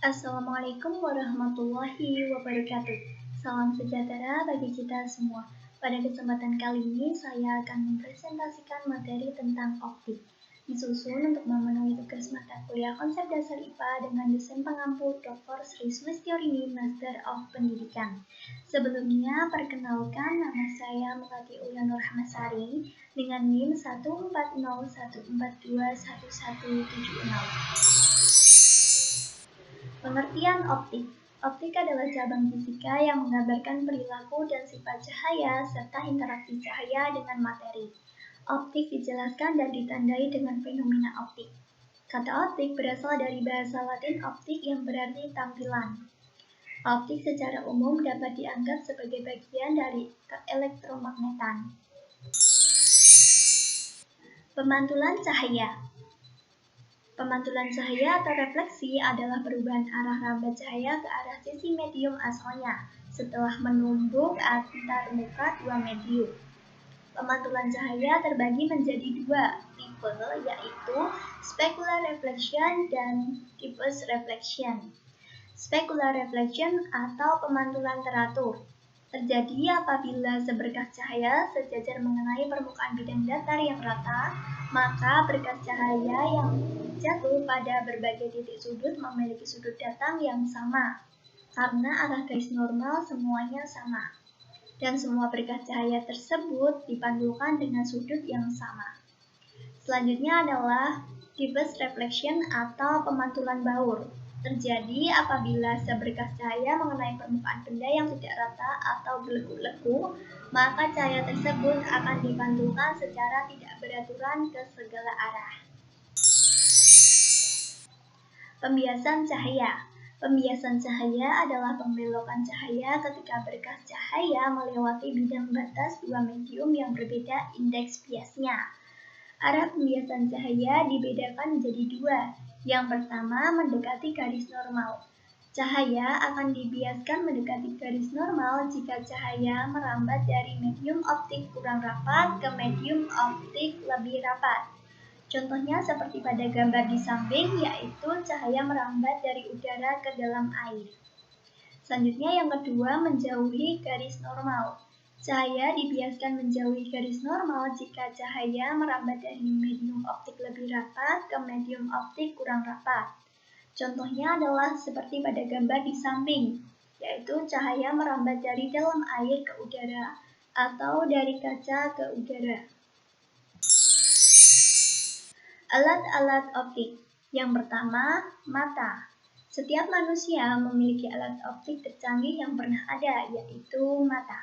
Assalamualaikum warahmatullahi wabarakatuh. Salam sejahtera bagi kita semua. Pada kesempatan kali ini saya akan mempresentasikan materi tentang optik. Disusun untuk memenuhi tugas mata kuliah konsep dasar IPA dengan dosen pengampu Dr. Sri Sulistyorini, Master of Pendidikan. Sebelumnya, perkenalkan nama saya Melati Uyan Nurhmasari dengan NIM 14014211170. Pengertian optik. Optik adalah cabang fisika yang menggambarkan perilaku dan sifat cahaya serta interaksi cahaya dengan materi. Optik dijelaskan dan ditandai dengan fenomena optik. Kata optik berasal dari bahasa Latin optik yang berarti tampilan. Optik secara umum dapat dianggap sebagai bagian dari elektromagnetan. Pemantulan cahaya. Pemantulan cahaya atau refleksi adalah perubahan arah rambat cahaya ke arah sisi medium asalnya setelah menumbuk antar muka dua medium. Pemantulan cahaya terbagi menjadi dua tipe, yaitu specular reflection dan diffuse reflection. Specular reflection atau pemantulan teratur terjadi apabila seberkas cahaya sejajar mengenai permukaan bidang datar yang rata, maka berkas cahaya yang jatuh pada berbagai titik sudut memiliki sudut datang yang sama, karena arah garis normal semuanya sama, dan semua berkas cahaya tersebut dipantulkan dengan sudut yang sama. Selanjutnya adalah diffuse reflection atau pemantulan baur. Terjadi apabila seberkas cahaya mengenai permukaan benda yang tidak rata atau berleku-leku, maka cahaya tersebut akan dipantulkan secara tidak beraturan ke segala arah. Pembiasan cahaya. Pembiasan cahaya adalah pembelokan cahaya ketika berkas cahaya melewati bidang batas dua medium yang berbeda indeks biasnya. Arah pembiasan cahaya dibedakan menjadi dua. Yang pertama, mendekati garis normal. Cahaya akan dibiaskan mendekati garis normal jika cahaya merambat dari medium optik kurang rapat ke medium optik lebih rapat. Contohnya seperti pada gambar di samping, yaitu cahaya merambat dari udara ke dalam air. Selanjutnya yang kedua, menjauhi garis normal. Cahaya dibiaskan menjauhi garis normal jika cahaya merambat dari medium optik lebih rapat ke medium optik kurang rapat. Contohnya adalah seperti pada gambar di samping, yaitu cahaya merambat dari dalam air ke udara atau dari kaca ke udara. Alat-alat optik. Yang pertama, mata. Setiap manusia memiliki alat optik tercanggih yang pernah ada, yaitu mata.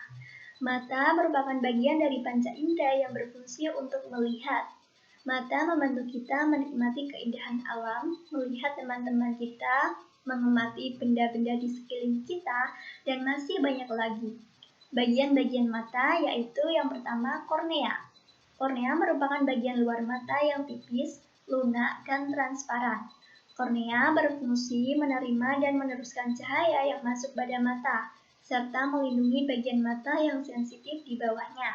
Mata merupakan bagian dari panca indera yang berfungsi untuk melihat. Mata membantu kita menikmati keindahan alam, melihat teman-teman kita, mengamati benda-benda di sekeliling kita, dan masih banyak lagi. Bagian-bagian mata yaitu yang pertama, kornea. Kornea merupakan bagian luar mata yang tipis, lunak, dan transparan. Kornea berfungsi menerima dan meneruskan cahaya yang masuk pada mata, serta melindungi bagian mata yang sensitif di bawahnya.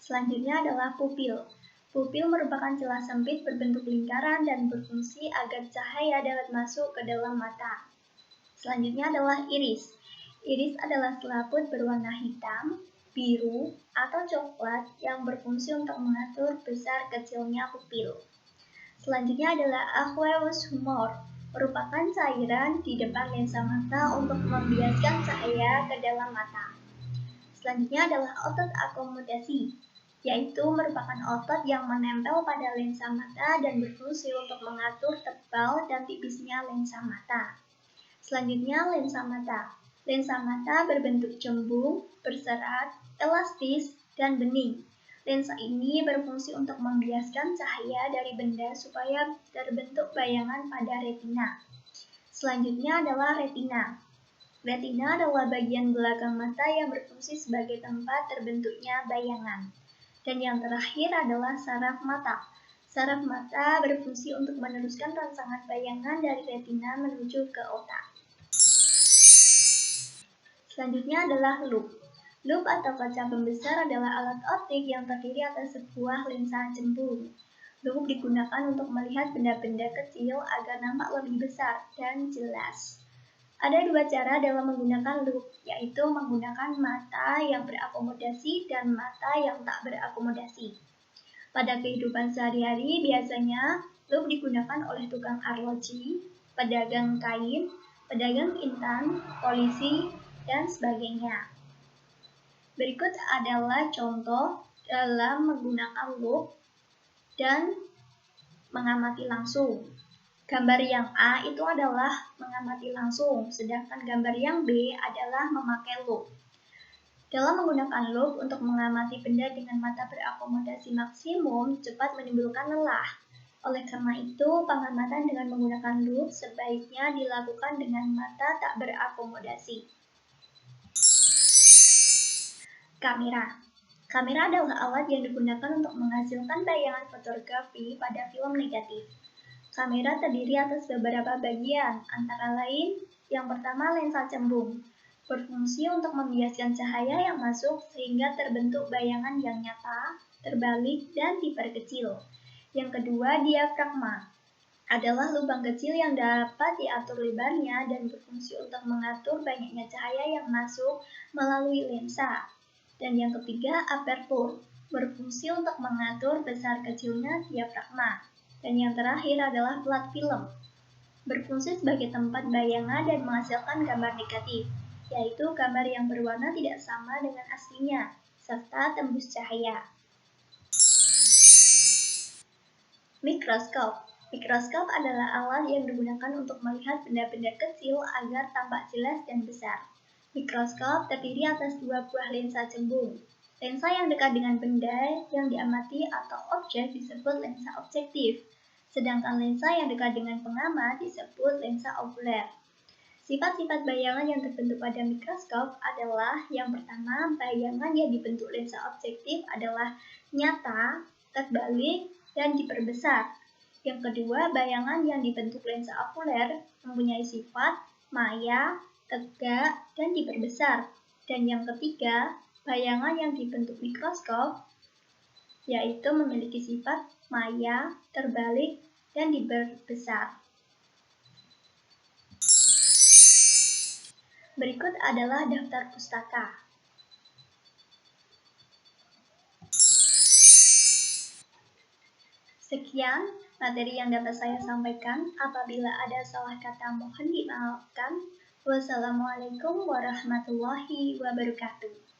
Selanjutnya adalah pupil. Pupil merupakan celah sempit berbentuk lingkaran dan berfungsi agar cahaya dapat masuk ke dalam mata. Selanjutnya adalah iris. Iris adalah selaput berwarna hitam, biru, atau coklat yang berfungsi untuk mengatur besar kecilnya pupil. Selanjutnya adalah aqueous humor, merupakan cairan di depan lensa mata untuk membiaskan cahaya ke dalam mata. Selanjutnya adalah otot akomodasi, yaitu merupakan otot yang menempel pada lensa mata dan berfungsi untuk mengatur tebal dan tipisnya lensa mata. Selanjutnya lensa mata. Lensa mata berbentuk cembung, berserat, elastis, dan bening. Lensa ini berfungsi untuk membiaskan cahaya dari benda supaya terbentuk bayangan pada retina. Selanjutnya adalah retina. Retina adalah bagian belakang mata yang berfungsi sebagai tempat terbentuknya bayangan. Dan yang terakhir adalah saraf mata. Saraf mata berfungsi untuk meneruskan rangsangan bayangan dari retina menuju ke otak. Selanjutnya adalah loop. Loop atau kaca pembesar adalah alat optik yang terdiri atas sebuah lensa cembung. Loop digunakan untuk melihat benda-benda kecil agar nampak lebih besar dan jelas. Ada dua cara dalam menggunakan loop, yaitu menggunakan mata yang berakomodasi dan mata yang tak berakomodasi. Pada kehidupan sehari-hari, biasanya loop digunakan oleh tukang arloji, pedagang kain, pedagang intan, polisi, dan sebagainya. Berikut adalah contoh dalam menggunakan loop dan mengamati langsung. Gambar yang A itu adalah mengamati langsung, sedangkan gambar yang B adalah memakai loop. Dalam menggunakan loop untuk mengamati benda dengan mata berakomodasi maksimum cepat menimbulkan lelah. Oleh karena itu, pengamatan dengan menggunakan loop sebaiknya dilakukan dengan mata tak berakomodasi. Kamera. Kamera adalah alat yang digunakan untuk menghasilkan bayangan fotografi pada film negatif. Kamera terdiri atas beberapa bagian, antara lain, yang pertama lensa cembung, berfungsi untuk membiaskan cahaya yang masuk sehingga terbentuk bayangan yang nyata, terbalik, dan diperkecil. Yang kedua, diafragma, adalah lubang kecil yang dapat diatur lebarnya dan berfungsi untuk mengatur banyaknya cahaya yang masuk melalui lensa. Dan yang ketiga, apertur, berfungsi untuk mengatur besar kecilnya diafragma. Dan yang terakhir adalah plat film, berfungsi sebagai tempat bayangan dan menghasilkan gambar negatif, yaitu gambar yang berwarna tidak sama dengan aslinya, serta tembus cahaya. Mikroskop. Mikroskop adalah alat yang digunakan untuk melihat benda-benda kecil agar tampak jelas dan besar. Mikroskop terdiri atas dua buah lensa cembung. Lensa yang dekat dengan benda yang diamati atau objek disebut lensa objektif. Sedangkan lensa yang dekat dengan pengamat disebut lensa okuler. Sifat-sifat bayangan yang terbentuk pada mikroskop adalah yang pertama, bayangan yang dibentuk lensa objektif adalah nyata, terbalik, dan diperbesar. Yang kedua, bayangan yang dibentuk lensa okuler mempunyai sifat maya, tegak, dan diperbesar. Dan yang ketiga, bayangan yang dibentuk mikroskop yaitu memiliki sifat maya, terbalik, dan diperbesar. Berikut adalah daftar pustaka. Sekian materi yang dapat saya sampaikan. Apabila ada salah kata mohon dimaafkan. Wassalamualaikum warahmatullahi wabarakatuh.